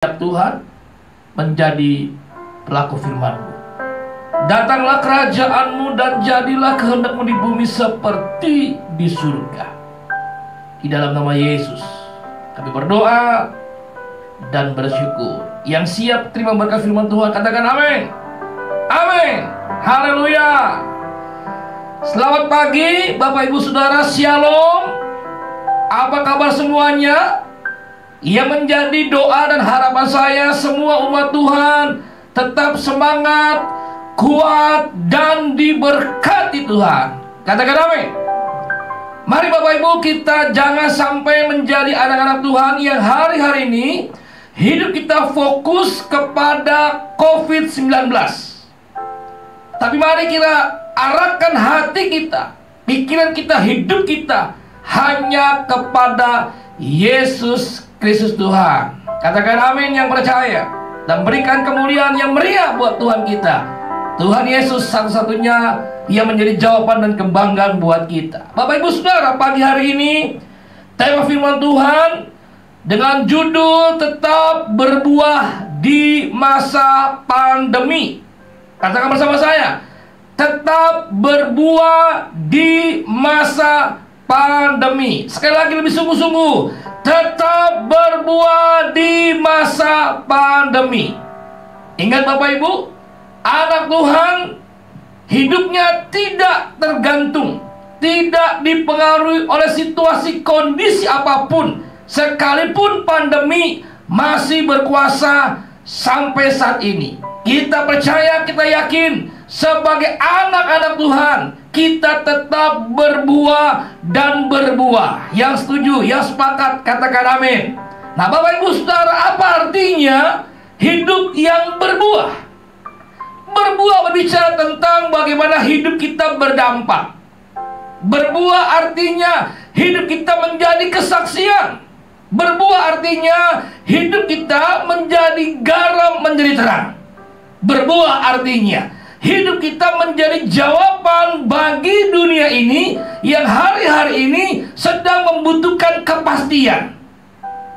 Tuhan menjadi pelaku firman-Mu. Datanglah kerajaan-Mu dan jadilah kehendak-Mu di bumi seperti di surga. Di dalam nama Yesus kami berdoa dan bersyukur. Yang siap terima berkat firman Tuhan katakan amin. Amin. Haleluya. Selamat pagi Bapak Ibu Saudara, Shalom. Apa kabar semuanya? Yang menjadi doa dan harapan saya, semua umat Tuhan tetap semangat, kuat, dan diberkati Tuhan. Katakan amin. Mari Bapak Ibu, kita jangan sampai menjadi anak-anak Tuhan yang hari-hari ini hidup kita fokus kepada COVID-19. Tapi mari kita arahkan hati kita, pikiran kita, hidup kita hanya kepada Yesus Kristus Tuhan. Katakan amin yang percaya, dan berikan kemuliaan yang meriah buat Tuhan kita. Tuhan Yesus satu-satunya yang menjadi jawaban dan kebanggaan buat kita. Bapak Ibu Saudara, pagi hari ini tema firman Tuhan dengan judul tetap berbuah di masa pandemi. Katakan bersama saya, tetap berbuah di masa pandemi. Sekali lagi lebih sungguh-sungguh, tetap berbuah di masa pandemi. Ingat Bapak Ibu, anak Tuhan hidupnya tidak tergantung, tidak dipengaruhi oleh situasi kondisi apapun, sekalipun pandemi masih berkuasa sampai saat ini. Kita percaya, kita yakin sebagai anak-anak Tuhan kita tetap berbuah dan berbuah. Yang setuju, yang sepakat, katakan amin. Nah Bapak Ibu Saudara, apa artinya hidup yang berbuah? Berbuah berbicara tentang bagaimana hidup kita berdampak. Berbuah artinya hidup kita menjadi kesaksian. Berbuah artinya hidup kita menjadi garam, menjadi terang. Berbuah artinya hidup kita menjadi jawaban bagi dunia ini yang hari-hari ini sedang membutuhkan kepastian.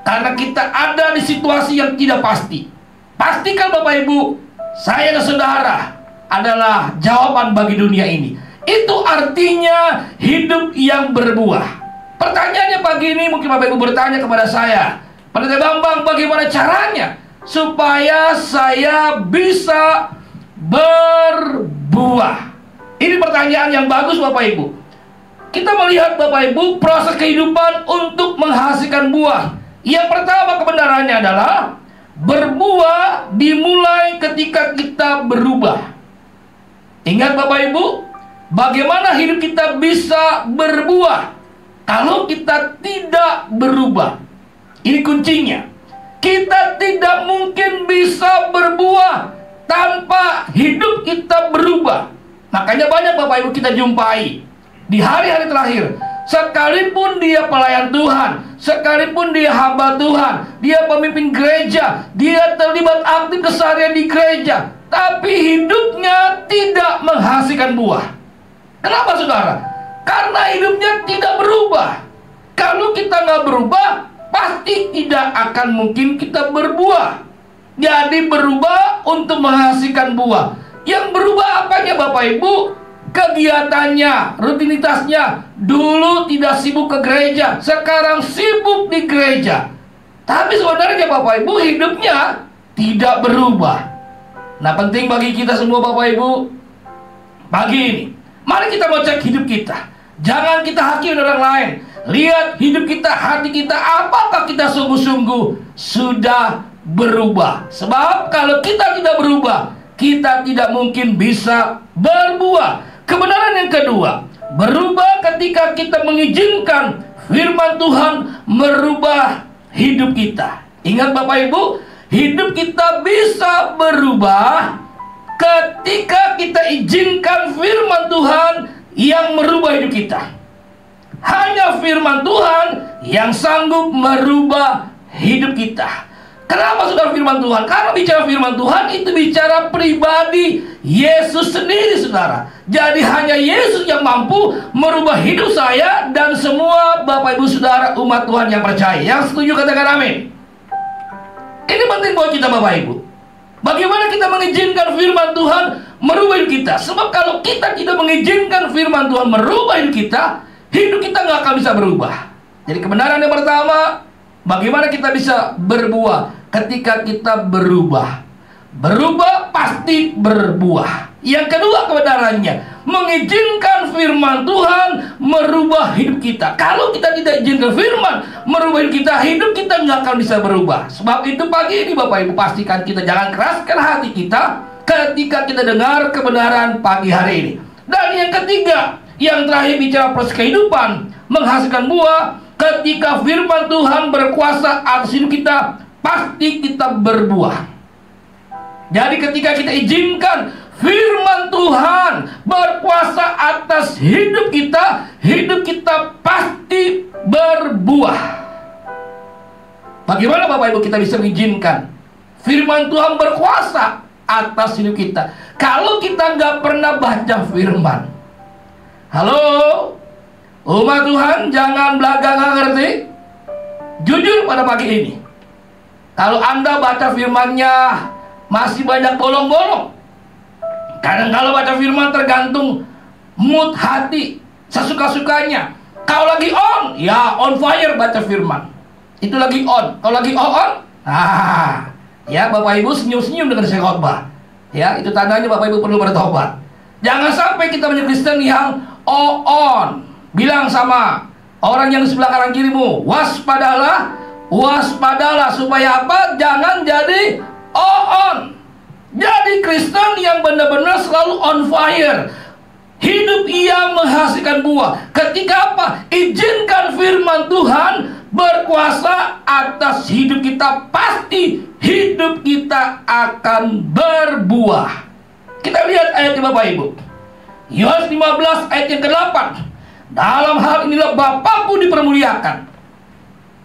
Karena kita ada di situasi yang tidak pasti. Pastikan Bapak Ibu, saya dan saudara adalah jawaban bagi dunia ini. Itu artinya hidup yang berbuah. Pertanyaannya pagi ini mungkin Bapak Ibu bertanya kepada saya, Pendeta Bambang, bagaimana caranya supaya saya bisa berbuah? Ini pertanyaan yang bagus Bapak Ibu. Kita melihat Bapak Ibu proses kehidupan untuk menghasilkan buah. Yang pertama kebenarannya adalah berbuah dimulai ketika kita berubah. Ingat Bapak Ibu, bagaimana hidup kita bisa berbuah kalau kita tidak berubah? Ini kuncinya. Kita tidak mungkin bisa berbuah tanpa hidup kita berubah. Makanya banyak Bapak Ibu kita jumpai di hari-hari terakhir, sekalipun dia pelayan Tuhan, sekalipun dia hamba Tuhan, dia pemimpin gereja, dia terlibat aktif keseharian di gereja, tapi hidupnya tidak menghasilkan buah. Kenapa saudara? Karena hidupnya tidak berubah. Kalau kita nggak berubah, pasti tidak akan mungkin kita berbuah. Jadi berubah untuk menghasilkan buah. Yang berubah apanya Bapak Ibu? Kegiatannya, rutinitasnya. Dulu tidak sibuk ke gereja, sekarang sibuk di gereja. Tapi sebenarnya Bapak Ibu hidupnya tidak berubah. Nah penting bagi kita semua Bapak Ibu, pagi ini mari kita mau cek hidup kita. Jangan kita hakimi orang lain. Lihat hidup kita, hati kita, apakah kita sungguh-sungguh sudah berubah. Sebab kalau kita tidak berubah, kita tidak mungkin bisa berbuah. Kebenaran yang kedua, berubah ketika kita mengizinkan firman Tuhan merubah hidup kita. Ingat Bapak Ibu, hidup kita bisa berubah ketika kita izinkan firman Tuhan yang merubah hidup kita. Hanya firman Tuhan yang sanggup merubah hidup kita. Kenapa saudara firman Tuhan? Karena bicara firman Tuhan itu bicara pribadi Yesus sendiri saudara. Jadi hanya Yesus yang mampu merubah hidup saya dan semua Bapak Ibu Saudara umat Tuhan yang percaya. Yang setuju katakan amin. Ini penting buat kita Bapak Ibu. Bagaimana kita mengizinkan firman Tuhan merubah hidup kita? Sebab kalau kita tidak mengizinkan firman Tuhan merubah hidup kita nggak akan bisa berubah. Jadi kebenaran yang pertama, bagaimana kita bisa berbuah ketika kita berubah. Berubah pasti berbuah. Yang kedua kebenarannya, mengizinkan firman Tuhan merubah hidup kita. Kalau kita tidak izinkan firman merubah hidup kita nggak akan bisa berubah. Sebab itu pagi ini Bapak Ibu, pastikan kita jangan keraskan hati kita ketika kita dengar kebenaran pagi hari ini. Dan yang ketiga, yang terakhir bicara proses kehidupan, menghasilkan buah. Ketika firman Tuhan berkuasa atas hidup kita, pasti kita berbuah. Jadi ketika kita izinkan firman Tuhan berkuasa atas hidup kita pasti berbuah. Bagaimana Bapak Ibu kita bisa mengizinkan firman Tuhan berkuasa atas hidup kita kalau kita nggak pernah baca firman? Halo, umat Tuhan, jangan belagang nggak ngerti. Jujur pada pagi ini, kalau Anda baca firman-Nya masih banyak bolong-bolong. Kadang kalau baca firman tergantung mood hati, sesuka-sukanya. Kalau lagi on, ya on fire baca firman. Itu lagi on. Kalau lagi on, ya Bapak Ibu senyum-senyum dengan saya khotbah. Ya, itu tandanya Bapak Ibu perlu bertobat. Jangan sampai kita menjadi Kristen yang on. Bilang sama orang yang di sebelah kanan kirimu, waspadalah supaya apa? Jangan jadi on. Jadi Kristen yang benar-benar selalu on fire. Hidup ia menghasilkan buah. Ketika apa? Izinkan firman Tuhan berkuasa atas hidup kita, pasti hidup kita akan berbuah. Kita lihat ayat Bapak Ibu. Yohanes 15 ayat yang ke-8. Dalam hal inilah Bapakku dipermuliakan,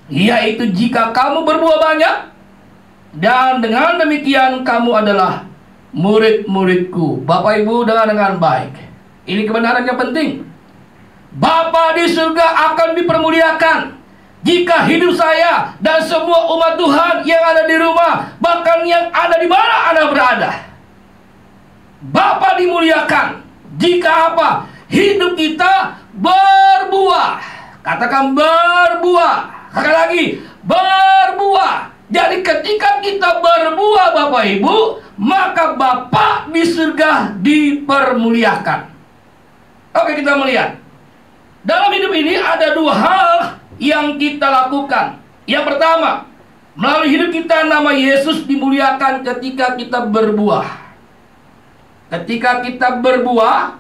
yaitu jika kamu berbuah banyak, dan dengan demikian kamu adalah murid-muridku. Bapak Ibu dengar dengan baik. Ini kebenaran yang penting. Bapa di surga akan dipermuliakan jika hidup saya dan semua umat Tuhan yang ada di rumah, bahkan yang ada di mana Anda berada, Bapa dimuliakan jika apa? Hidup kita berbuah. Katakan berbuah. Sekali lagi, berbuah. Jadi ketika kita berbuah Bapak Ibu, maka Bapa di surga dipermuliakan. Oke, kita melihat dalam hidup ini ada dua hal yang kita lakukan. Yang pertama, melalui hidup kita nama Yesus dimuliakan ketika kita berbuah. Ketika kita berbuah,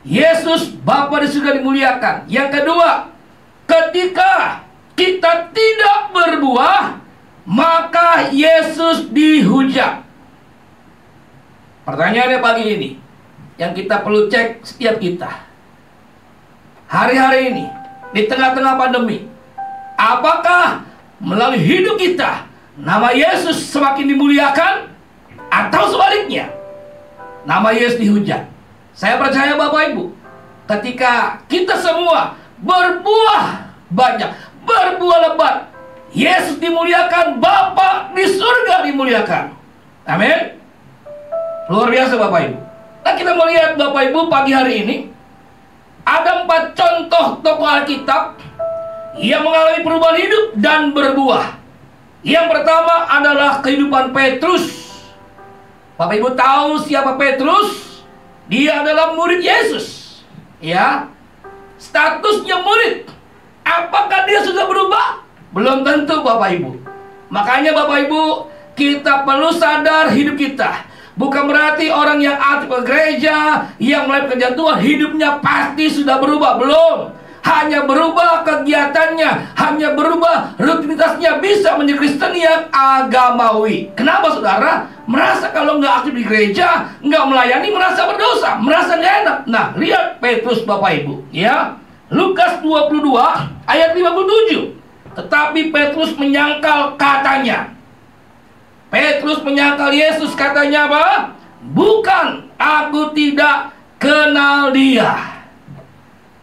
Yesus Bapa di surga dimuliakan. Yang kedua, ketika kita tidak berbuah, maka Yesus dihujat. Pertanyaannya pagi ini yang kita perlu cek setiap kita. Hari-hari ini di tengah-tengah pandemi, apakah melalui hidup kita nama Yesus semakin dimuliakan, atau sebaliknya nama Yesus dihujat? Saya percaya Bapak Ibu, ketika kita semua berbuah banyak, berbuah lebat, Yesus dimuliakan, Bapa di surga dimuliakan. Amin. Luar biasa Bapak Ibu. Nah, kita melihat Bapak Ibu pagi hari ini ada 4 contoh tokoh Alkitab yang mengalami perubahan hidup dan berbuah. Yang pertama adalah kehidupan Petrus. Bapak Ibu tahu siapa Petrus? Dia adalah murid Yesus. Ya, statusnya murid. Apakah dia sudah berubah? Belum tentu Bapak Ibu. Makanya Bapak Ibu, kita perlu sadar hidup kita. Bukan berarti orang yang aktif ke gereja, yang mulai pekerjaan Tuhan, hidupnya pasti sudah berubah. Belum. Hanya berubah kegiatannya, hanya berubah rutinitasnya, bisa menjadi Kristen yang agamawi. Kenapa saudara? Merasa kalau nggak aktif di gereja, nggak melayani, merasa berdosa, merasa nggak enak. Nah, lihat Petrus Bapak Ibu, ya. Lukas 22 ayat 57. Tetapi Petrus menyangkal katanya. Petrus menyangkal Yesus, katanya apa? Bukan, aku tidak kenal dia.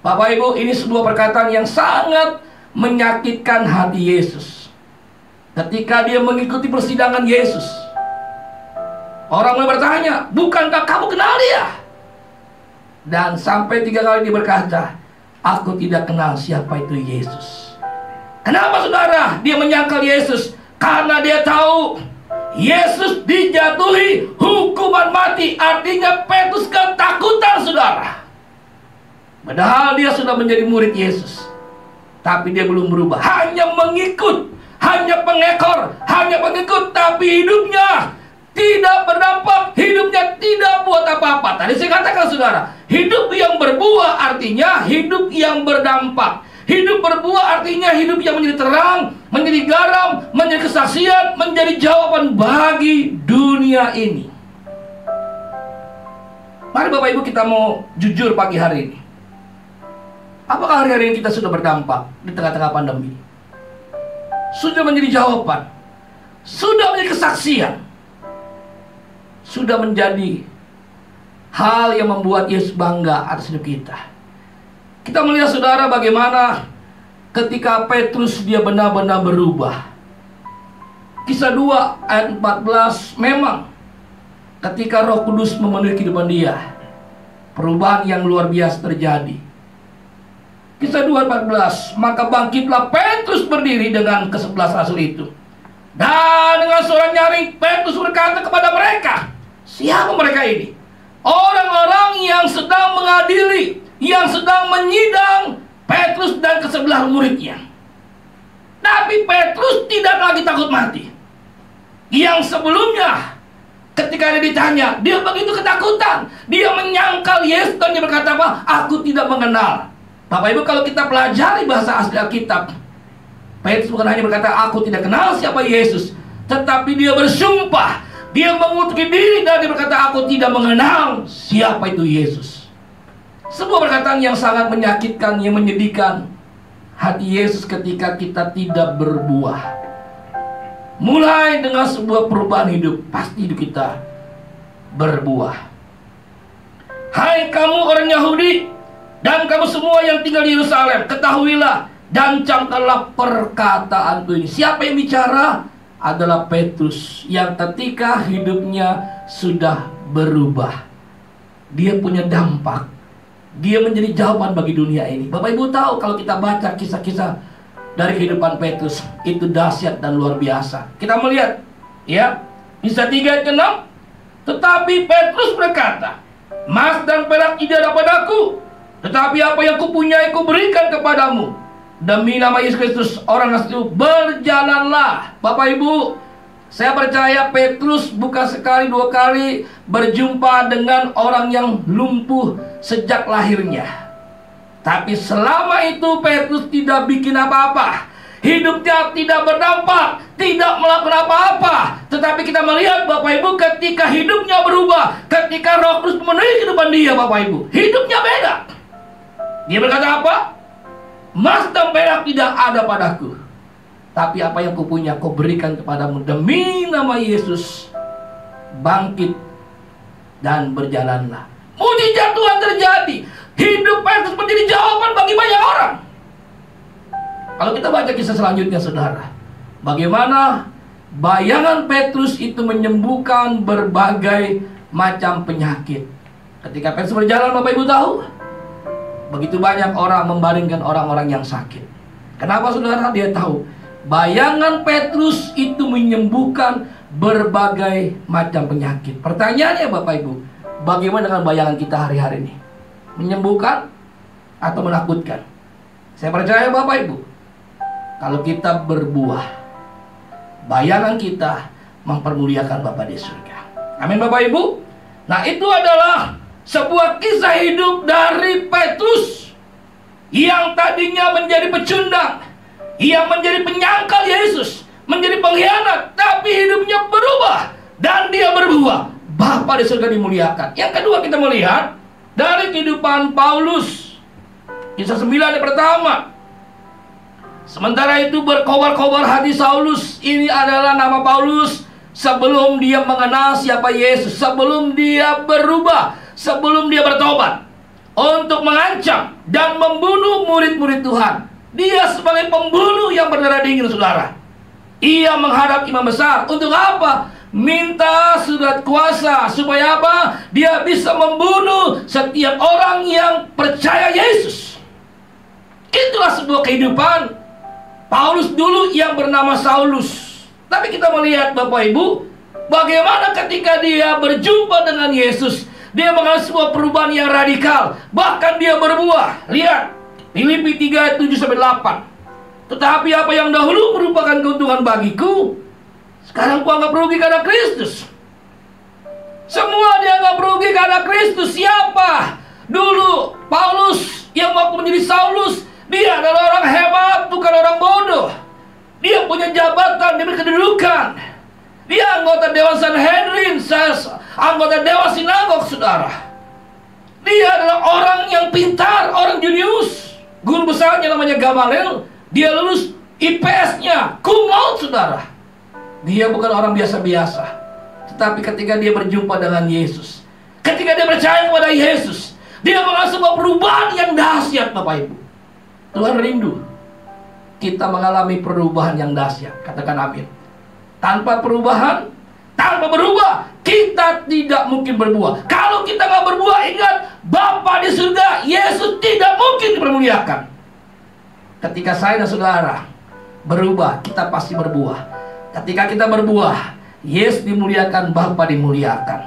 Bapak Ibu, ini sebuah perkataan yang sangat menyakitkan hati Yesus. Ketika dia mengikuti persidangan Yesus, orang mulai bertanya, bukankah kamu kenal dia? Dan sampai 3 kali dia berkata, aku tidak kenal siapa itu Yesus. Kenapa saudara dia menyangkal Yesus? Karena dia tahu Yesus dijatuhi hukuman mati. Artinya Petrus ketakutan saudara. Padahal dia sudah menjadi murid Yesus, tapi dia belum berubah. Hanya mengikut, hanya pengekor, hanya pengikut. Tapi hidupnya tidak berdampak, hidupnya tidak buat apa-apa. Tadi saya katakan saudara, hidup yang berbuah artinya hidup yang berdampak. Hidup berbuah artinya hidup yang menjadi terang, menjadi garam, menjadi kesaksian, menjadi jawaban bagi dunia ini. Mari Bapak Ibu kita mau jujur pagi hari ini. Apakah hari-hari ini kita sudah berdampak di tengah-tengah pandemi? Sudah menjadi jawaban, sudah menjadi kesaksian, sudah menjadi hal yang membuat Yesus bangga atas hidup kita. Kita melihat saudara bagaimana ketika Petrus dia benar-benar berubah. Kisah 2 ayat 14, memang ketika Roh Kudus memenuhi kehidupan dia, perubahan yang luar biasa terjadi. Kisah 2:14, maka bangkitlah Petrus berdiri dengan ke-11 rasul itu. Dan dengan suara nyaring Petrus berkata kepada mereka, siapa mereka ini? Orang-orang yang sedang mengadili, yang sedang menyidang Petrus dan ke-11 muridnya. Tapi Petrus tidak lagi takut mati. Yang sebelumnya ketika dia ditanya, dia begitu ketakutan. Dia menyangkal Yesus dan dia berkata apa? Aku tidak mengenal. Bapak Ibu, kalau kita pelajari bahasa asli Alkitab, Petrus bukan hanya berkata aku tidak kenal siapa Yesus, tetapi dia bersumpah, dia mengutuki diri dan dia berkata aku tidak mengenal siapa itu Yesus. Sebuah perkataan yang sangat menyakitkan, yang menyedihkan hati Yesus ketika kita tidak berbuah. Mulai dengan sebuah perubahan hidup, pasti hidup kita berbuah. Hai kamu orang Yahudi dan kamu semua yang tinggal di Yerusalem, ketahuilah dan camkanlah perkataanku ini. Siapa yang bicara? Adalah Petrus, yang ketika hidupnya sudah berubah, dia punya dampak, dia menjadi jawaban bagi dunia ini. Bapak Ibu tahu kalau kita baca kisah-kisah dari kehidupan Petrus, itu dahsyat dan luar biasa. Kita melihat ya, Kisah 3 ayat 6, tetapi Petrus berkata, emas dan perak tidak ada padaku, tetapi apa yang kupunyai kuberikan kepadamu. Demi nama Yesus Kristus orang asli itu, berjalanlah. Bapak Ibu, saya percaya Petrus bukan sekali 2 kali berjumpa dengan orang yang lumpuh sejak lahirnya. Tapi selama itu Petrus tidak bikin apa-apa, hidupnya tidak berdampak, tidak melakukan apa-apa. Tetapi kita melihat Bapak Ibu, ketika hidupnya berubah, ketika Roh Kudus memenuhi kehidupan dia, Bapak Ibu, hidupnya beda. Dia berkata apa? Emas dan perak tidak ada padaku, tapi apa yang kupunya kau berikan kepadamu. Demi nama Yesus, bangkit dan berjalanlah. Mujizat Tuhan terjadi. Hidup Petrus menjadi jawaban bagi banyak orang. Kalau kita baca kisah selanjutnya saudara, bagaimana bayangan Petrus itu menyembuhkan berbagai macam penyakit. Ketika Petrus berjalan, Bapak Ibu tahu, begitu banyak orang membaringkan orang-orang yang sakit. Kenapa saudara? Dia tahu bayangan Petrus itu menyembuhkan berbagai macam penyakit. Pertanyaannya Bapak Ibu, bagaimana dengan bayangan kita hari-hari ini? Menyembuhkan atau menakutkan? Saya percaya Bapak Ibu, kalau kita berbuah, bayangan kita mempermuliakan Bapa di surga. Amin Bapak Ibu. Nah, itu adalah sebuah kisah hidup dari Petrus yang tadinya menjadi pecundang, yang menjadi penyangkal Yesus, menjadi pengkhianat, tapi hidupnya berubah dan dia berbuah. Bapa di surga dimuliakan. Yang kedua, kita melihat dari kehidupan Paulus, kisah 9 yang pertama. Sementara itu berkobar-kobar hati Saulus. Ini adalah nama Paulus sebelum dia mengenal siapa Yesus, sebelum dia berubah, sebelum dia bertobat untuk mengancam dan membunuh murid-murid Tuhan. Dia sebagai pembunuh yang berdarah dingin saudara. Ia menghadap imam besar. Untuk apa? Minta surat kuasa. Supaya apa? Dia bisa membunuh setiap orang yang percaya Yesus. Itulah sebuah kehidupan Paulus dulu yang bernama Saulus. Tapi kita melihat Bapak Ibu, bagaimana ketika dia berjumpa dengan Yesus, dia mengalami sebuah perubahan yang radikal. Bahkan dia berbuah. Lihat Filipi 3 ayat 7-8. Tetapi apa yang dahulu merupakan keuntungan bagiku, sekarang kuanggap rugi karena Kristus. Semua dianggap rugi karena Kristus. Siapa? Dulu Paulus yang waktu menjadi Saulus, dia adalah orang hebat, bukan orang bodoh. Dia punya jabatan, dia punya kedudukan. Dia anggota Dewan Sanhedrin, anggota Dewan Sinagog, saudara. Dia adalah orang yang pintar, orang jenius. Guru besarnya namanya Gamaliel. Dia lulus IPS-nya cum laude, saudara. Dia bukan orang biasa-biasa. Tetapi ketika dia berjumpa dengan Yesus, ketika dia percaya kepada Yesus, dia mengalami sebuah perubahan yang dahsyat, Bapak Ibu. Tuhan rindu kita mengalami perubahan yang dahsyat. Katakan amin. Tanpa perubahan, tanpa berubah, kita tidak mungkin berbuah. Kalau kita nggak berbuah, ingat, Bapa di surga, Yesus tidak mungkin dipermuliakan. Ketika saya dan saudara berubah, kita pasti berbuah. Ketika kita berbuah, Yesus dimuliakan, Bapa dimuliakan.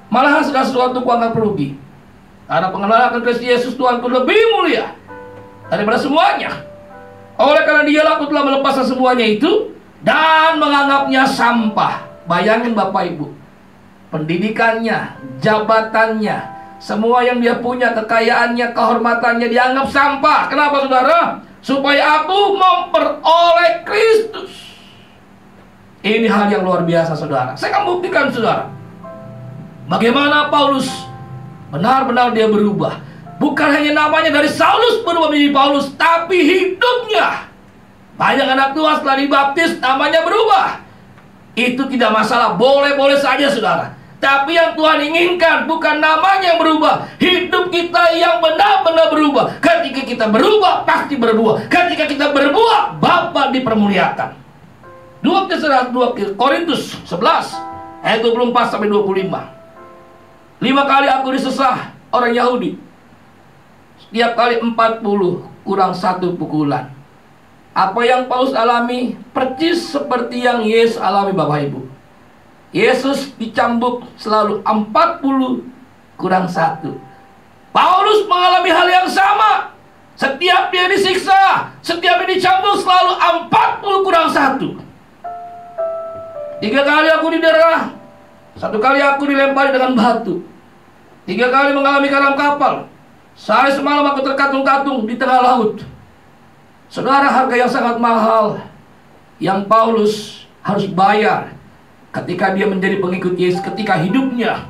Malahan segala sesuatu kuanggap rugi, karena pengenalan akan Kristus Yesus Tuhanku lebih mulia daripada semuanya. Oleh karena dialah aku telah melepaskan semuanya itu dan menganggapnya sampah. Bayangin Bapak Ibu, pendidikannya, jabatannya, semua yang dia punya, kekayaannya, kehormatannya dianggap sampah. Kenapa saudara? Supaya aku memperoleh Kristus. Ini hal yang luar biasa saudara. Saya akan buktikan saudara bagaimana Paulus benar-benar dia berubah. Bukan hanya namanya dari Saulus berubah menjadi Paulus, tapi hidupnya. Banyak anak Tuhan setelah dibaptis namanya berubah. Itu tidak masalah, boleh-boleh saja saudara. Tapi yang Tuhan inginkan bukan namanya yang berubah, hidup kita yang benar-benar berubah. Ketika kita berubah, pasti berbuah. Ketika kita berbuah, Bapa dipermuliakan. 2 Korintus 11 ayat 24-25. 5 kali aku disesah orang Yahudi, setiap kali 40 kurang 1 pukulan. Apa yang Paulus alami persis seperti yang Yesus alami Bapak Ibu. Yesus dicambuk selalu 40 kurang 1. Paulus mengalami hal yang sama. Setiap dia disiksa, setiap dia dicambuk selalu 40 kurang 1. 3 kali aku didera, 1 kali aku dilempari dengan batu, 3 kali mengalami karam kapal, sehari semalam aku terkatung-katung di tengah laut. Saudara, harga yang sangat mahal yang Paulus harus bayar ketika dia menjadi pengikut Yesus, ketika hidupnya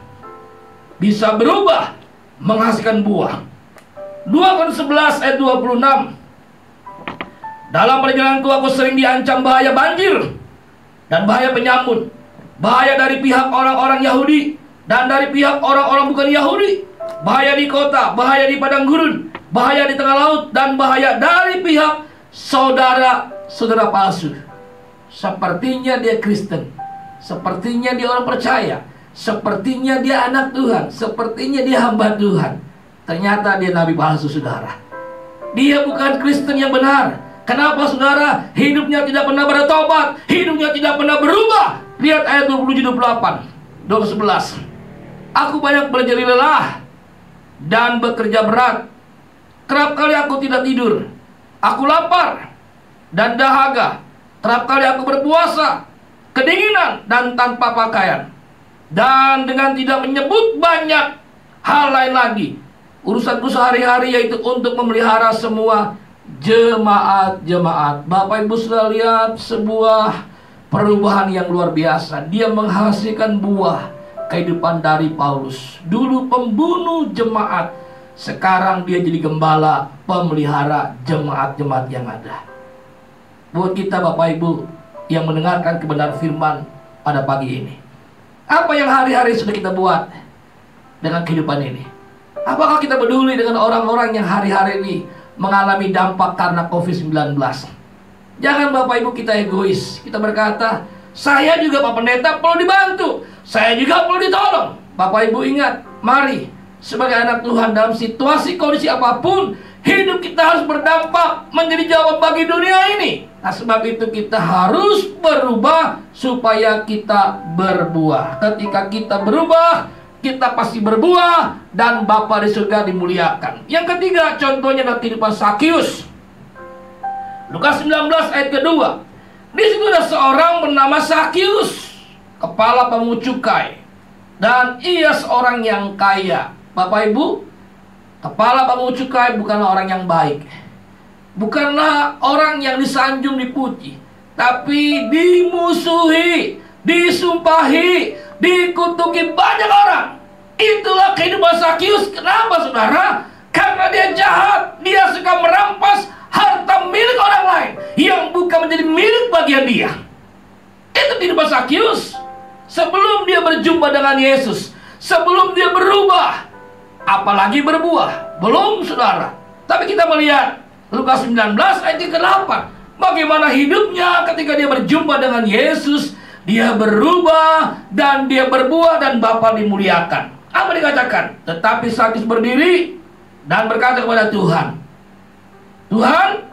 bisa berubah, menghasilkan buah. 2 Korintus 11 ayat 26. Dalam perjalananku aku sering diancam bahaya banjir dan bahaya penyamun, bahaya dari pihak orang-orang Yahudi dan dari pihak orang-orang bukan Yahudi, bahaya di kota, bahaya di padang gurun, bahaya di tengah laut, dan bahaya dari pihak saudara-saudara palsu. Sepertinya dia Kristen, sepertinya dia orang percaya, sepertinya dia anak Tuhan, sepertinya dia hamba Tuhan. Ternyata dia nabi palsu saudara. Dia bukan Kristen yang benar. Kenapa saudara? Hidupnya tidak pernah bertobat, hidupnya tidak pernah berubah. Lihat ayat 27-28, 2:11. Aku banyak berjeri lelah dan bekerja berat. Kerap kali aku tidak tidur. Aku lapar dan dahaga. Kerap kali aku berpuasa, kedinginan dan tanpa pakaian. Dan dengan tidak menyebut banyak hal lain lagi, urusanku sehari-hari yaitu untuk memelihara semua jemaat-jemaat. Bapak Ibu sudah lihat sebuah perubahan yang luar biasa. Dia menghasilkan buah kehidupan dari Paulus. Dulu pembunuh jemaat, sekarang dia jadi gembala, pemelihara jemaat-jemaat yang ada. Buat kita Bapak Ibu yang mendengarkan kebenaran firman pada pagi ini, apa yang hari-hari sudah kita buat dengan kehidupan ini? Apakah kita peduli dengan orang-orang yang hari-hari ini mengalami dampak karena COVID-19? Jangan Bapak Ibu kita egois. Kita berkata, saya juga Pak Pendeta perlu dibantu, saya juga perlu ditolong. Bapak Ibu ingat, mari sebagai anak Tuhan dalam situasi kondisi apapun, hidup kita harus berdampak menjadi jawaban bagi dunia ini. Nah, sebab itu kita harus berubah supaya kita berbuah. Ketika kita berubah, kita pasti berbuah dan Bapa di surga dimuliakan. Yang ketiga, contohnya adalah kehidupan Sakius. Lukas 19 ayat kedua. Di situ ada seorang bernama Sakius, kepala pemungut cukai, dan ia seorang yang kaya. Bapak Ibu, kepala pemungut cukai bukanlah orang yang baik, bukanlah orang yang disanjung dipuji, tapi dimusuhi, disumpahi, dikutuki banyak orang. Itulah kehidupan Sakius. Kenapa saudara? Karena dia jahat, dia suka merampas harta milik orang lain yang bukan menjadi milik bagian dia. Itu kehidupan Sakius. Sebelum dia berjumpa dengan Yesus, sebelum dia berubah, apalagi berbuah, belum saudara. Tapi kita melihat Lukas 19 ayat ke-8, bagaimana hidupnya ketika dia berjumpa dengan Yesus. Dia berubah dan dia berbuah dan Bapa dimuliakan. Apa dikatakan? Tetapi Sakius berdiri dan berkata kepada Tuhan, Tuhan,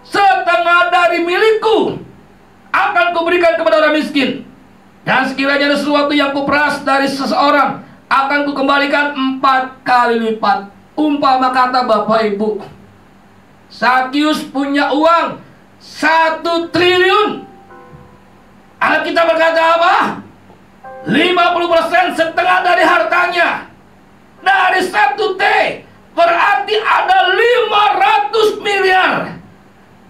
setengah dari milikku akan kuberikan kepada orang miskin, dan sekiranya ada sesuatu yang kuperas dari seseorang, akan kukembalikan 4 kali lipat. Umpama kata Bapak Ibu, Sakius punya uang 1 triliun. Alkitab berkata apa? 50% setengah dari hartanya. Dari 1 T berarti ada 500 miliar.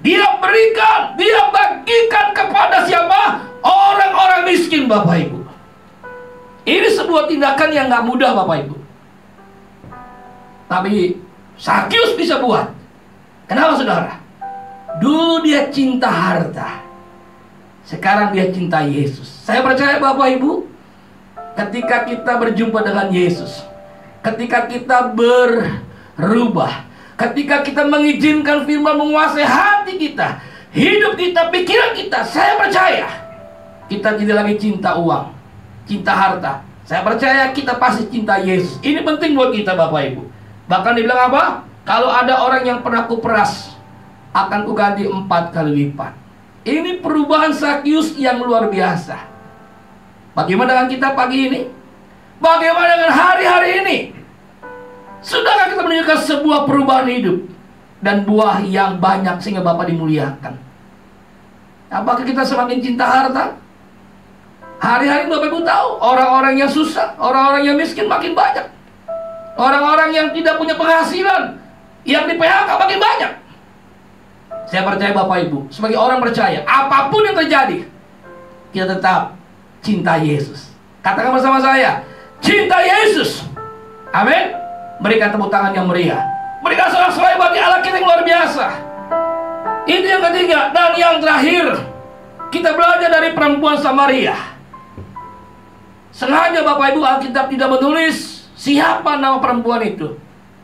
Dia berikan, dia bagikan kepada siapa? Orang-orang miskin, Bapak Ibu. Ini sebuah tindakan yang gak mudah, Bapak Ibu. Tapi Sakius bisa buat. Kenapa saudara? Dulu dia cinta harta, sekarang dia cinta Yesus. Saya percaya Bapak Ibu, ketika kita berjumpa dengan Yesus, ketika kita berubah, ketika kita mengizinkan firman menguasai hati kita, hidup kita, pikiran kita, saya percaya kita tidak lagi cinta uang, cinta harta. Saya percaya kita pasti cinta Yesus. Ini penting buat kita Bapak Ibu. Bahkan dibilang apa? Kalau ada orang yang pernah kuperas, akan kuganti 4 kali lipat. Ini perubahan Sakius yang luar biasa. Bagaimana dengan kita pagi ini? Bagaimana dengan hari-hari ini? Sudahkah kita menunjukkan sebuah perubahan hidup dan buah yang banyak sehingga Bapa dimuliakan? Apakah kita semakin cinta harta? Hari-hari Bapak Ibu tahu, orang-orang yang susah, orang-orang yang miskin makin banyak. Orang-orang yang tidak punya penghasilan, yang di PHK makin banyak. Saya percaya Bapak Ibu, sebagai orang percaya, apapun yang terjadi, kita tetap cinta Yesus. Katakan bersama saya, cinta Yesus. Amin. Berikan tepuk tangan yang meriah. Berikan sorak-sorai bagi Allah kita yang luar biasa. Itu yang ketiga. Dan yang terakhir, kita belajar dari perempuan Samaria. Sengaja Bapak Ibu Alkitab tidak menulis siapa nama perempuan itu.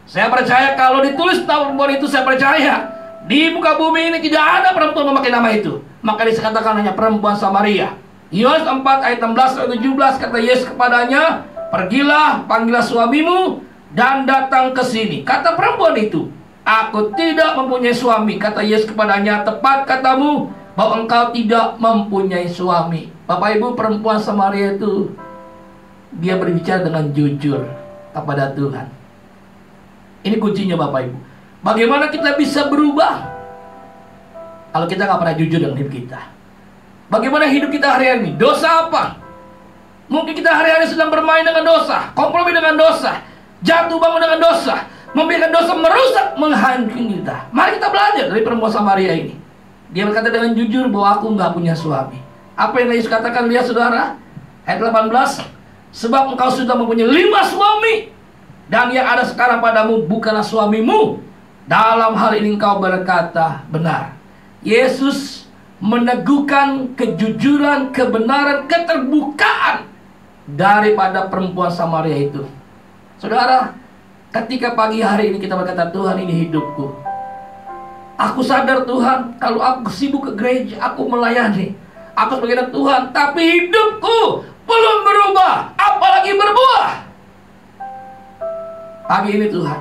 Saya percaya kalau ditulis nama perempuan itu, saya percaya di muka bumi ini tidak ada perempuan memakai nama itu. Maka dikatakan hanya perempuan Samaria. Yohanes 4 ayat 16-17 kata Yesus kepadanya, pergilah, panggillah suamimu dan datang ke sini. Kata perempuan itu, aku tidak mempunyai suami. Kata Yesus kepadanya, tepat katamu bahwa engkau tidak mempunyai suami. Bapak Ibu, perempuan Samaria itu, dia berbicara dengan jujur kepada Tuhan. Ini kuncinya Bapak Ibu. Bagaimana kita bisa berubah kalau kita nggak pernah jujur dengan hidup kita? Bagaimana hidup kita hari-hari ini? Dosa apa? Mungkin kita hari-hari sedang bermain dengan dosa, kompromi dengan dosa, jatuh bangun dengan dosa, membiarkan dosa merusak, menghancurkan kita. Mari kita belajar dari perempuan Samaria ini. Dia berkata dengan jujur bahwa aku nggak punya suami. Apa yang Yesus katakan? Lihat saudara, ayat 18. Sebab engkau sudah mempunyai 5 suami, dan yang ada sekarang padamu bukanlah suamimu. Dalam hal ini engkau berkata benar. Yesus meneguhkan kejujuran, kebenaran, keterbukaan daripada perempuan Samaria itu. Saudara, ketika pagi hari ini kita berkata, Tuhan ini hidupku, Aku sadar Tuhan, kalau aku sibuk ke gereja, aku melayani, aku sebagai anak Tuhan, tapi hidupku belum berubah, apalagi berbuah. Pagi ini Tuhan,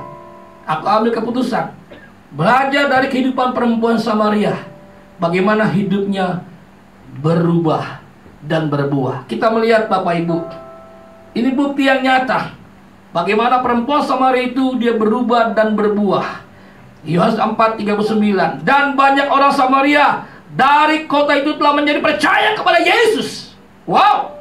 aku ambil keputusan, belajar dari kehidupan perempuan Samaria, bagaimana hidupnya berubah dan berbuah. Kita melihat Bapak Ibu, ini bukti yang nyata, bagaimana perempuan Samaria itu dia berubah dan berbuah. Yohanes 4:39. Dan banyak orang Samaria dari kota itu telah menjadi percaya kepada Yesus. Wow.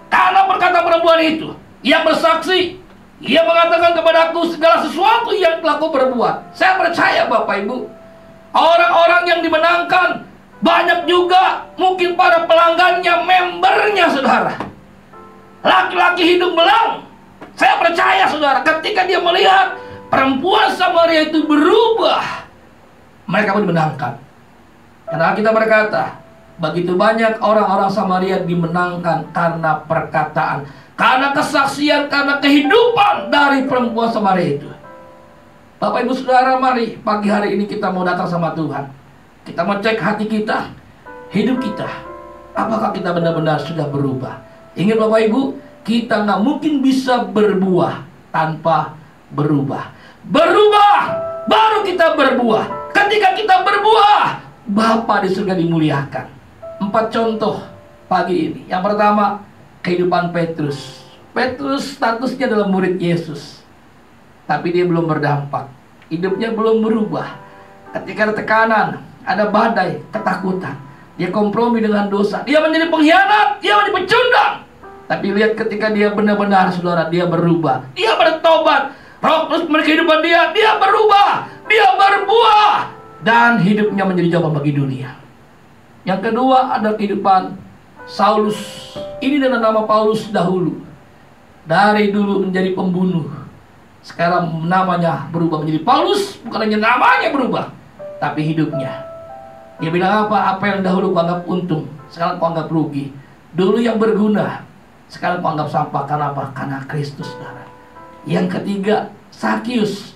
Karena perkataan perempuan itu, ia bersaksi, ia mengatakan kepadaku segala sesuatu yang telah kau berbuat. Saya percaya Bapak Ibu, orang-orang yang dimenangkan banyak juga mungkin para pelanggannya, membernya saudara. Laki-laki hidung belang. Saya percaya saudara, ketika dia melihat perempuan Samaria itu berubah, mereka pun dimenangkan. Karena kita berkata, begitu banyak orang-orang Samaria dimenangkan karena perkataan, karena kesaksian, karena kehidupan dari perempuan Samaria itu. Bapak Ibu Saudara, mari pagi hari ini kita mau datang sama Tuhan. Kita mau cek hati kita, hidup kita, apakah kita benar-benar sudah berubah. Ingat Bapak Ibu, kita nggak mungkin bisa berbuah tanpa berubah. Berubah, baru kita berbuah. Ketika kita berbuah, Bapa di surga dimuliakan. 4 contoh pagi ini. Yang pertama, kehidupan Petrus. Petrus statusnya adalah murid Yesus, tapi dia belum berdampak. Hidupnya belum berubah. Ketika ada tekanan, ada badai, ketakutan, dia kompromi dengan dosa, dia menjadi pengkhianat, dia menjadi pecundang. Tapi lihat ketika dia benar-benar saudara, dia berubah, dia bertobat, Roh Kudus memberi kehidupan dia berubah, dia berbuah, dan hidupnya menjadi jawaban bagi dunia. Yang kedua ada kehidupan Saulus. Ini dengan nama Paulus dahulu. Dari dulu menjadi pembunuh, sekarang namanya berubah menjadi Paulus. Bukan hanya namanya berubah, tapi hidupnya. Dia bilang apa? Apa yang dahulu kuanggap untung, sekarang kuanggap rugi. Dulu yang berguna, sekarang kuanggap sampah. Karena apa? Karena Kristus, saudara. Yang ketiga, Sakius.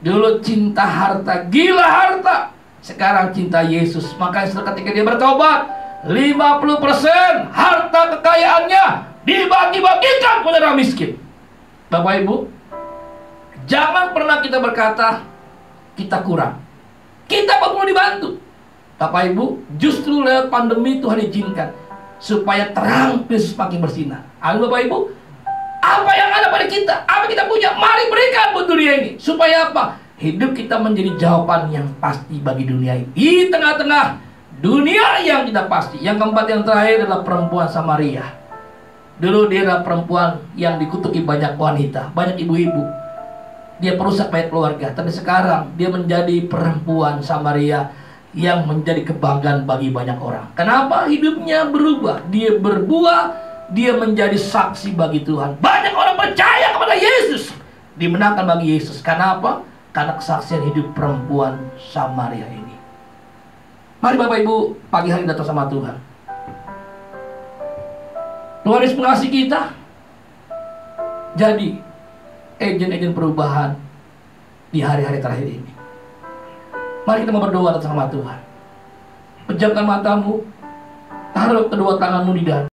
Dulu cinta harta, gila harta, sekarang cinta Yesus. Makanya ketika dia bertobat, 50% harta kekayaannya dibagi-bagikan kepada orang miskin. Bapak Ibu, jangan pernah kita berkata kita kurang. Kita perlu dibantu. Bapak Ibu, justru lewat pandemi Tuhan izinkan supaya terang Kristus makin bersinar. Amin Bapak Ibu. Apa yang ada pada kita, apa kita punya, mari berikan buat dunia ini. Supaya apa? Hidup kita menjadi jawaban yang pasti bagi dunia ini. Di tengah-tengah dunia yang tidak pasti. Yang keempat, yang terakhir adalah perempuan Samaria. Dulu dia adalah perempuan yang dikutuki banyak wanita, banyak ibu-ibu. Dia perusak banyak keluarga. Tapi sekarang dia menjadi perempuan Samaria yang menjadi kebanggaan bagi banyak orang. Kenapa? Hidupnya berubah, dia berbuah, dia menjadi saksi bagi Tuhan. Banyak orang percaya kepada Yesus, dimenangkan bagi Yesus. Kenapa? Karena kesaksian hidup perempuan Samaria ini. Mari Bapak Ibu pagi hari datang sama Tuhan. Tuhan Yesus mengasihi kita. Jadi agen-agen perubahan di hari-hari terakhir ini. Mari kita mau berdoa datang sama Tuhan. Pejamkan matamu, taruh kedua tanganmu di dada.